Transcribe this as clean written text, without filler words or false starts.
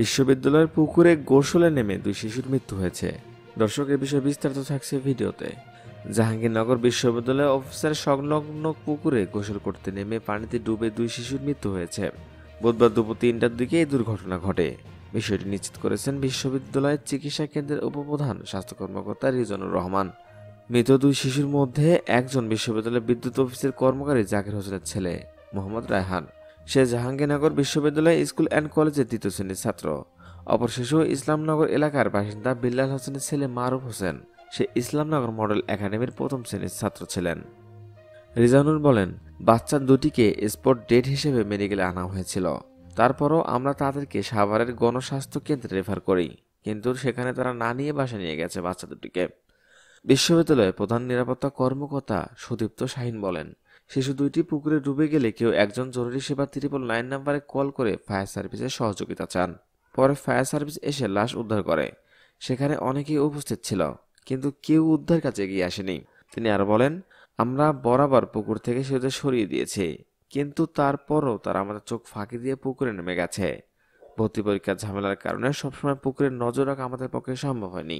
বিশ্ববিদ্যালয়ের পুকুরে গোসলে নেমে 2 শিশুর মৃত্যু হয়েছে। দর্শক, এ বিষয়ে বিস্তারিত থাকছে ভিডিওতে। জাহাঙ্গীরনগর বিশ্ববিদ্যালয় অফিসের সংলগ্ন পুকুরে গোসল করতে নেমে পানিতে ডুবে 2 শিশুর মৃত্যু হয়েছে। বুধবার দুপুর 3টার দিকে এই দুর্ঘটনা ঘটে। বিষয়টি নিশ্চিত করেছেন বিশ্ববিদ্যালয়ের চিকিৎসা কেন্দ্রের উপপ্রধান স্বাস্থ্য কর্মকর্তা রিজনুর রহমান। মৃত 2 শিশুর মধ্যে একজন বিশ্ববিদ্যালয়ের বিদ্যুৎ অফিসের কর্মচারী জাকির হোসেনের ছেলে মোহাম্মদ রায়হান। সে জাহাঙ্গীরনগর বিশ্ববিদ্যালয় স্কুল অ্যান্ড কলেজের 2য় শ্রেণীর ছাত্র। অপর শিশু ইসলামনগর এলাকার বাসিন্দা বিল্লাল হোসেনের ছেলে মারুফ হোসেন। সে ইসলামনগর মডেল একাডেমির 1ম শ্রেণীর ছাত্র ছিলেন। রিজানুর বলেন, বাচ্চা দুটিকে স্পট ডেড হিসেবে মেডিকেলে আনা হয়েছিল। তারপরও আমরা তাদেরকে সাভারের গণস্বাস্থ্য কেন্দ্রে রেফার করি, কিন্তু সেখানে তারা না নিয়ে বাসা নিয়ে গেছে বাচ্চা দুটিকে। বিশ্ববিদ্যালয়ের প্রধান নিরাপত্তা কর্মকর্তা সুদীপ্ত শাহিন বলেন, শিশু দুইটি পুকুরে ডুবে গেলে কেউ একজন জরুরি সেবা 999 নম্বরে কল করে ফায়ার সার্ভিসের সহযোগিতা চান। পরে ফায়ার সার্ভিস এসে লাশ উদ্ধার করে। সেখানে অনেকেই উপস্থিত ছিল, কিন্তু কেউ উদ্ধার কাজে এগিয়ে আসেনি। তিনি আরো বলেন, আমরা বরাবর পুকুর থেকে শিশুদের সরিয়ে দিয়েছি, কিন্তু তারপরও তারা আমাদের চোখ ফাঁকি দিয়ে পুকুরে নেমে গেছে। ভর্তি পরীক্ষার ঝামেলার কারণে সবসময় পুকুরে নজর রাখা আমাদের পক্ষে সম্ভব হয়নি।